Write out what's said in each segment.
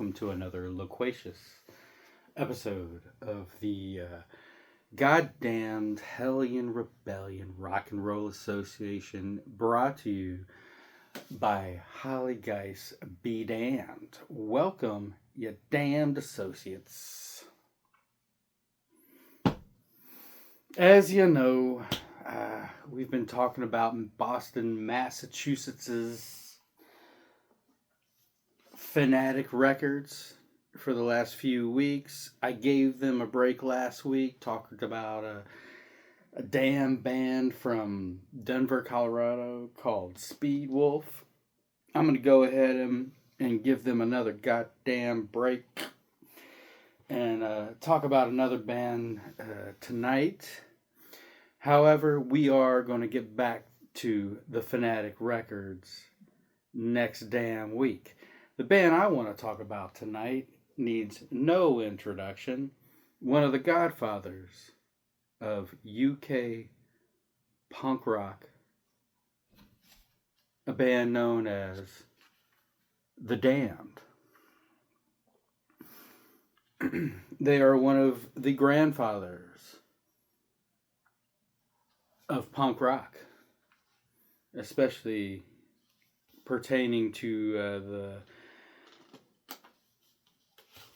welcome to another loquacious episode of the Goddamned Hellion Rebellion Rock and Roll Association, brought to you by Holly Geis Be Damned. Welcome, you damned associates. As you know, we've been talking about Boston, Massachusetts's Fanatic Records for the last few weeks. I gave them a break last week, talked about a damn band from Denver, Colorado called Speed Wolf. I'm going to go ahead and give them another goddamn break and talk about another band tonight. However, we are going to get back to the Fanatic Records next damn week. The band I want to talk about tonight needs no introduction. One of the godfathers of UK punk rock, a band known as The Damned. They are one of the grandfathers of punk rock, especially pertaining to the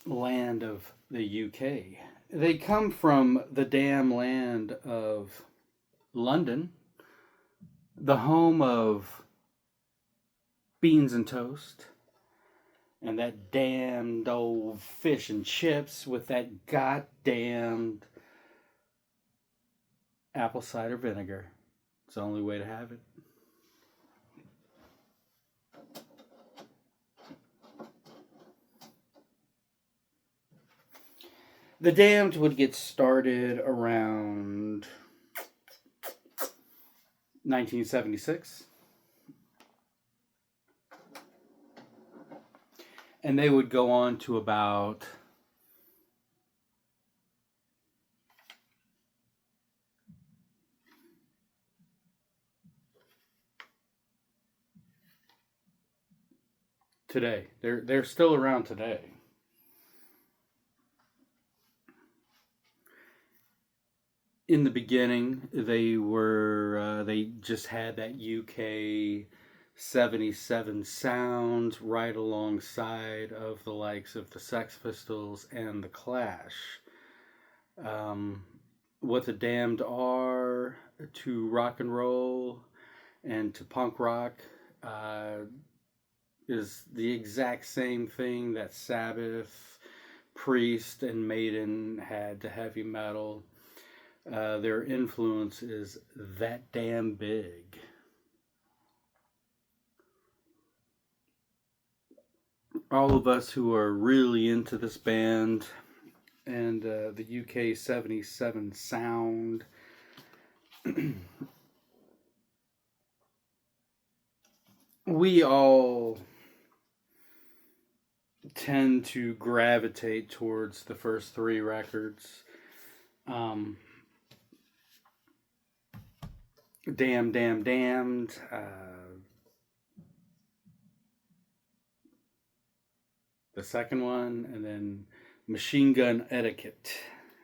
land of the UK. They come from the damn land of London, the home of beans and toast, and that damned old fish and chips with that goddamned apple cider vinegar. It's the only way to have it. The Damned would get started around 1976. And they would go on to about today. They're still around today. In the beginning, they just had that UK 77 sound right alongside of the likes of the Sex Pistols and the Clash. What the Damned are to rock and roll and to punk rock is the exact same thing that Sabbath, Priest, and Maiden had to heavy metal. Their influence is that damn big. All of us who are really into this band and the UK 77 sound we all tend to gravitate towards the first three records. Damned. The second one, and then Machine Gun Etiquette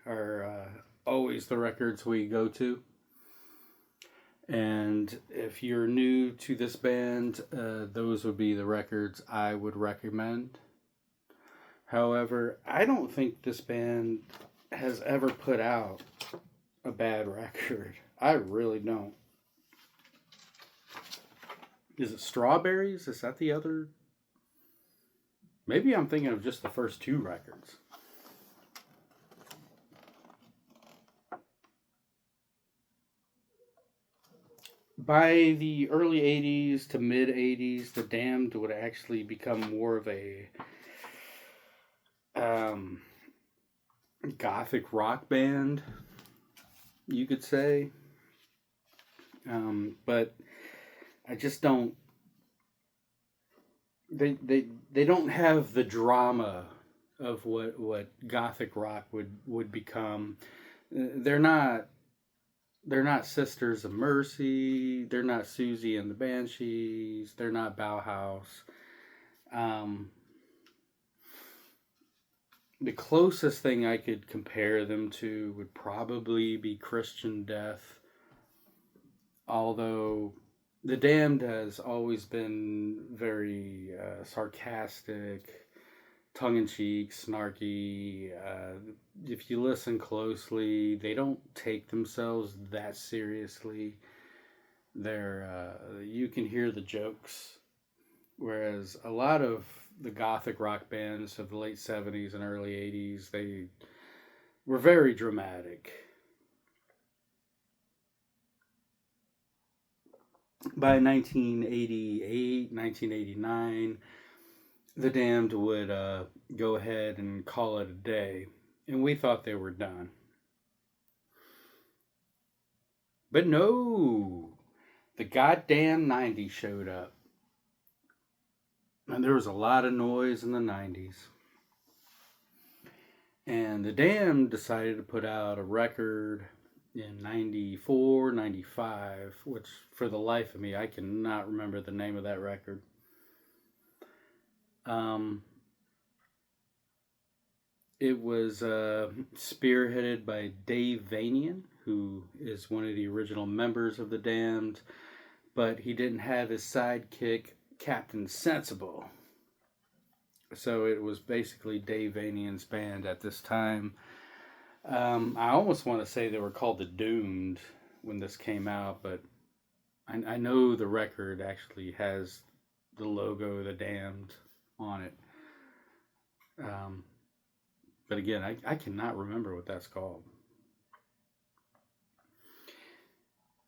are always the records we go to. And if you're new to this band, those would be the records I would recommend. However, I don't think this band has ever put out a bad record. I really don't. Is it Strawberries? Is that the other? Maybe I'm thinking of just the first two records. By the early 80s to mid 80s, the Damned would actually become more of a gothic rock band, you could say. But I just don't. They don't have the drama of what gothic rock would become. They're not Sisters of Mercy. They're not Susie and the Banshees. They're not Bauhaus. the closest thing I could compare them to would probably be Christian Death, although The Damned has always been very sarcastic, tongue in cheek, snarky. If you listen closely, they don't take themselves that seriously. You can hear the jokes, whereas a lot of the gothic rock bands of the late 70s and early 80s, they were very dramatic. By 1988, 1989, the Damned would go ahead and call it a day, and we thought they were done. But no, the goddamn 90s showed up. And there was a lot of noise in the 90s. And the Damned decided to put out a record in 94, 95, which for the life of me, I cannot remember the name of that record. It was spearheaded by Dave Vanian, who is one of the original members of the Damned, but he didn't have his sidekick, Captain Sensible. So it was basically Dave Vanian's band at this time. I almost want to say they were called the Doomed when this came out, but I know the record actually has the logo, the Damned, on it. But again, I cannot remember what that's called.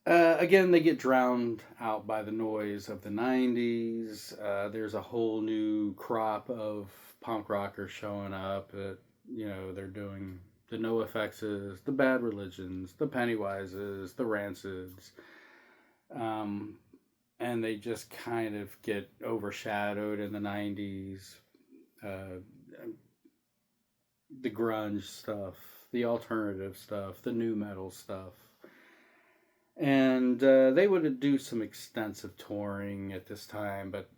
Again, they get drowned out by the noise of the 90s. There's a whole new crop of punk rockers showing up. They're doing the NoFXs, the Bad Religions, the Pennywises, the Rancids. And they just kind of get overshadowed in the 90s. The grunge stuff, the alternative stuff, the new metal stuff. And they would do some extensive touring at this time, but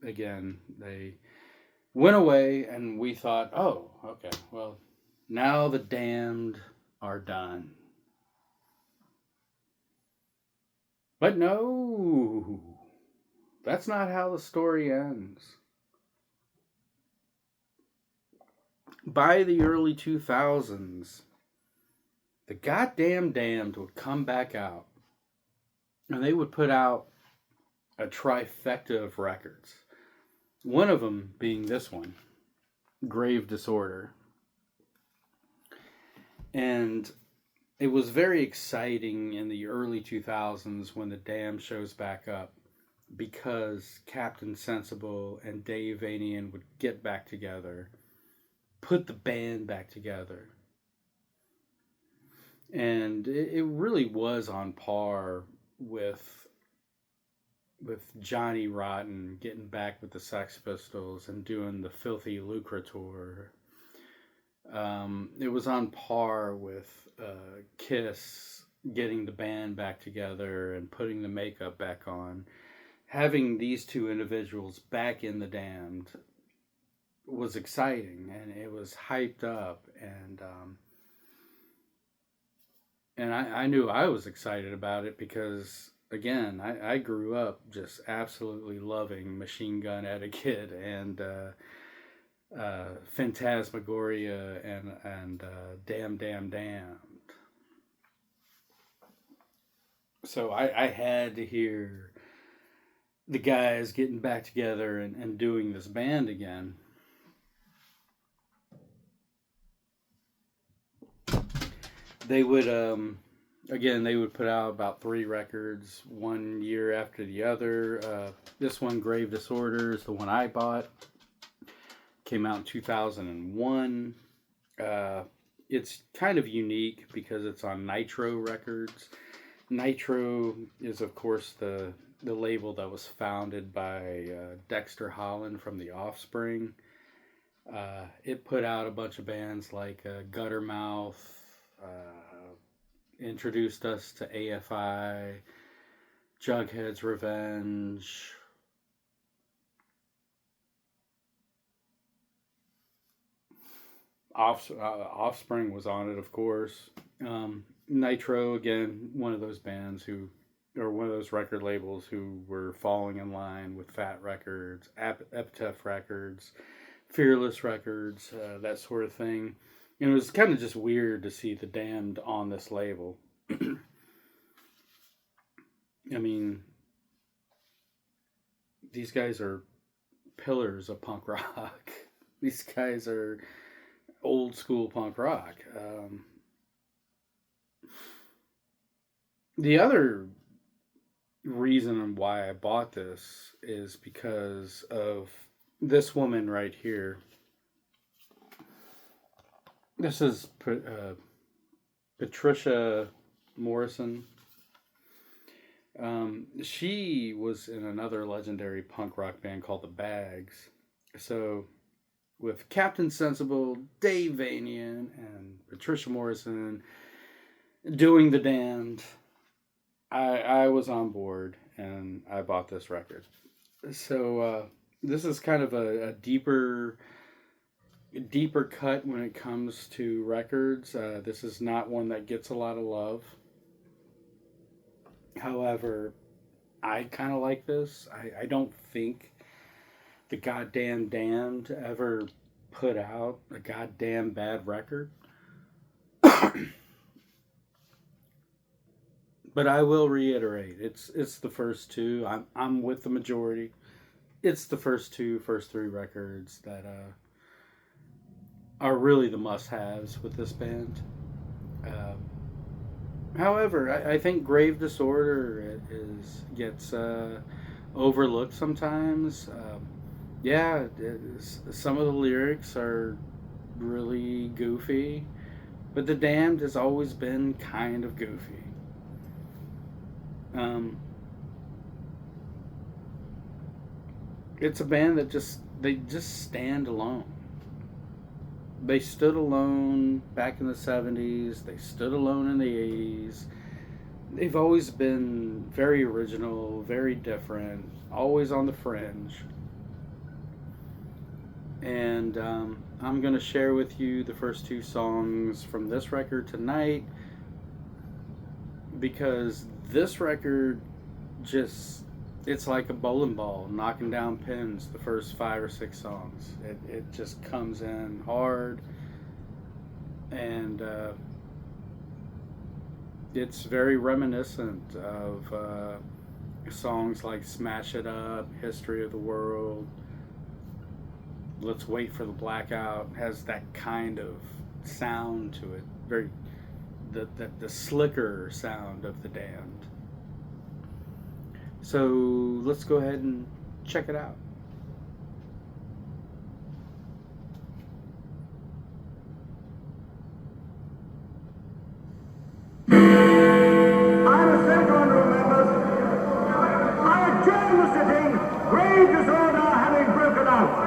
again, they went away, and we thought, oh, okay, well, now the Damned are done. But no, that's not how the story ends. By the early 2000s, the goddamn Damned would come back out, and they would put out a trifecta of records. One of them being this one, Grave Disorder. And it was very exciting in the early 2000s when the Damned shows back up, because Captain Sensible and Dave Vanian would get back together, put the band back together. And it really was on par with Johnny Rotten getting back with the Sex Pistols and doing the Filthy Lucre tour. It was on par with Kiss getting the band back together and putting the makeup back on. Having these two individuals back in the Damned was exciting, and it was hyped up, and I knew I was excited about it because, again, I grew up just absolutely loving Machine Gun Etiquette and Phantasmagoria and Damn Damn Damned. So I had to hear the guys getting back together and doing this band again. They would, they would put out about 3 records, one year after the other. This one, Grave Disorder, is the one I bought. Came out in 2001. It's kind of unique because it's on Nitro Records. Nitro is, of course, the label that was founded by Dexter Holland from The Offspring. It put out a bunch of bands like Guttermouth, introduced us to AFI, Jughead's Revenge. Offspring was on it, of course. Nitro, again, one of those bands who, or one of those record labels who were falling in line with Fat Records, Epitaph Records, Fearless Records, that sort of thing. And it was kind of just weird to see the Damned on this label. I mean, these guys are pillars of punk rock. These guys are old school punk rock. The other reason why I bought this is because of this woman right here. This is Patricia Morrison. She was in another legendary punk rock band called the Bags. So, with Captain Sensible, Dave Vanian, and Patricia Morrison doing the Damned, I was on board and I bought this record. So this is kind of a deeper cut when it comes to records. This is not one that gets a lot of love. However, I kind of like this. I don't think the goddamn Damned ever put out a goddamn bad record. But I will reiterate, it's the first two. I'm with the majority. It's the first three records that are really the must-haves with this band. However, I think Grave Disorder gets overlooked sometimes. Some of the lyrics are really goofy, but the Damned has always been kind of goofy. It's a band that just stand alone. They stood alone back in the 70s. They stood alone in the 80s. They've always been very original, very different, always on the fringe. And I'm going to share with you the first two songs from this record tonight, because this record it's like a bowling ball knocking down pins the first 5 or 6 songs. It just comes in hard, and it's very reminiscent of songs like Smash It Up, History of the World, Let's Wait for the Blackout. It has that kind of sound to it, very the slicker sound of the Damned. So let's go ahead and check it out. I'm a second, remembers. I adjourn the sitting, grave disorder having broken out.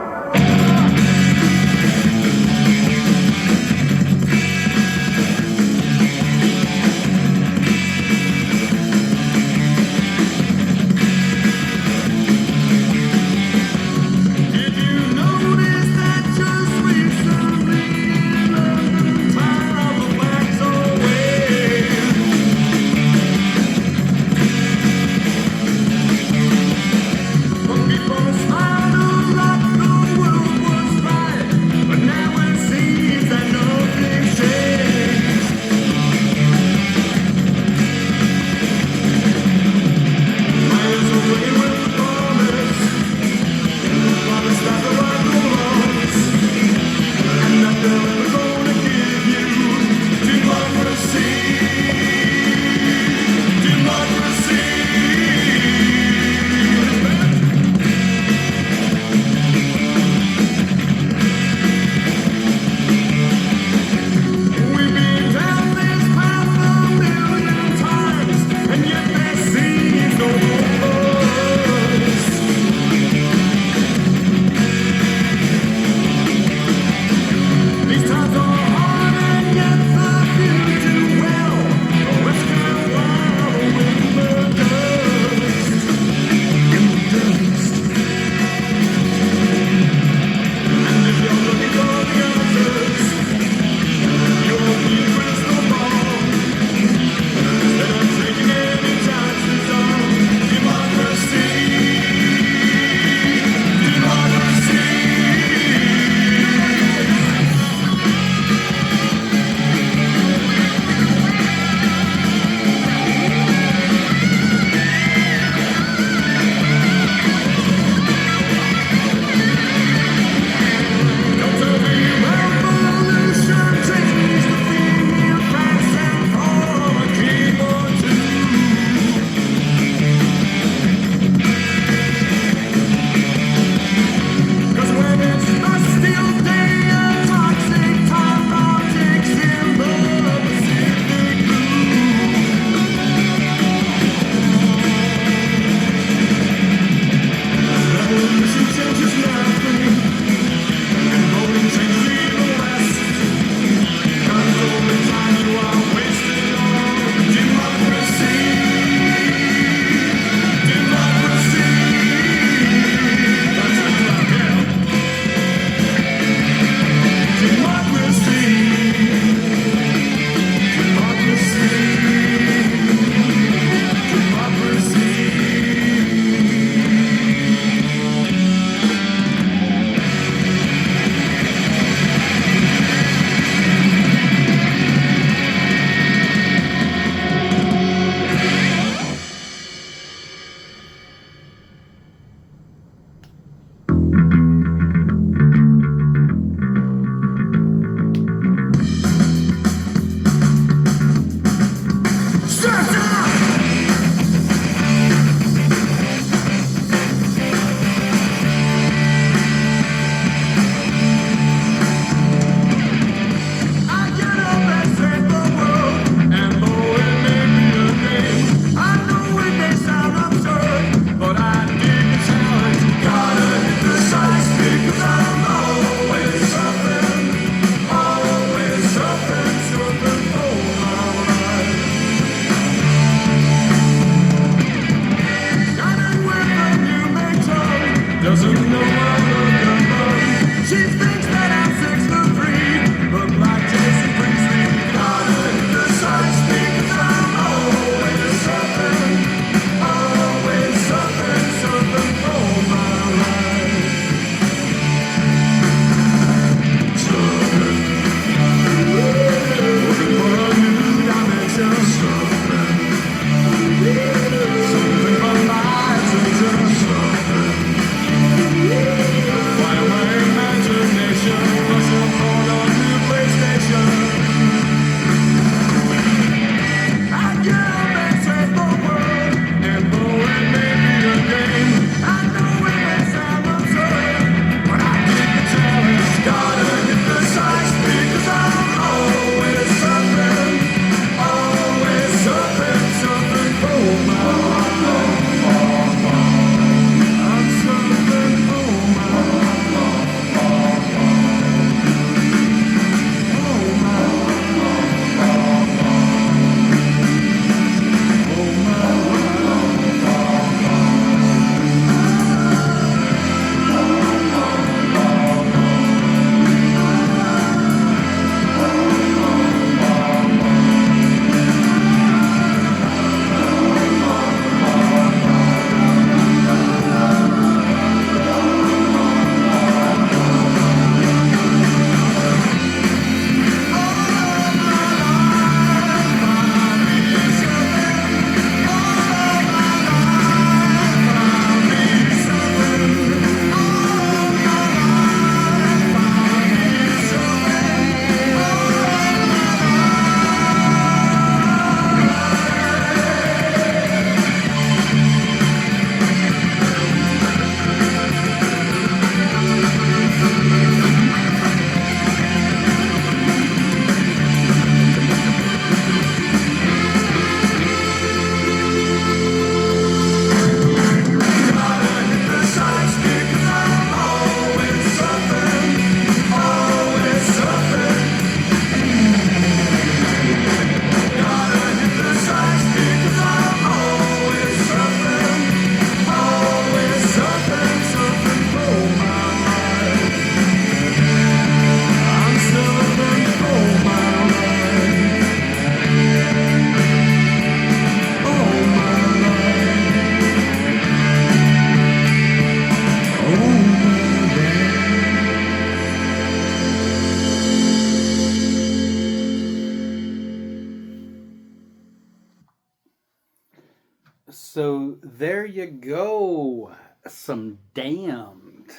So there you go. Some damned.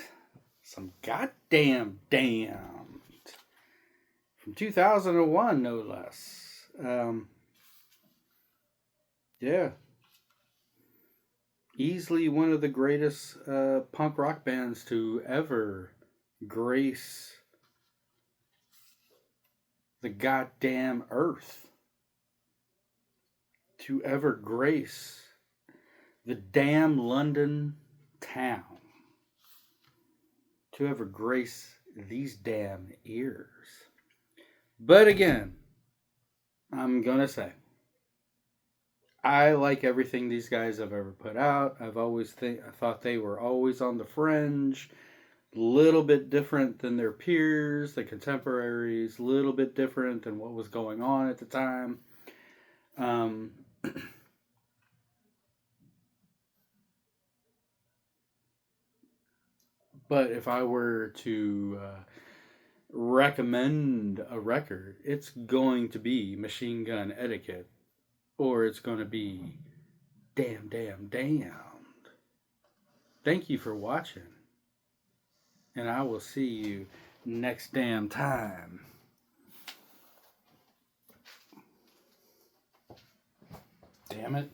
Some goddamn damned. From 2001, no less. Yeah. Easily one of the greatest punk rock bands to ever grace the goddamn earth. To ever grace the damn London town. To ever grace these damn ears. But again, I'm gonna say, I like everything these guys have ever put out. I thought they were always on the fringe, little bit different than their peers, the contemporaries, little bit different than what was going on at the time. Um, but if I were to recommend a record, it's going to be Machine Gun Etiquette, or it's going to be Damn Damn Damned. Thank you for watching, and I will see you next damn time. Damn it.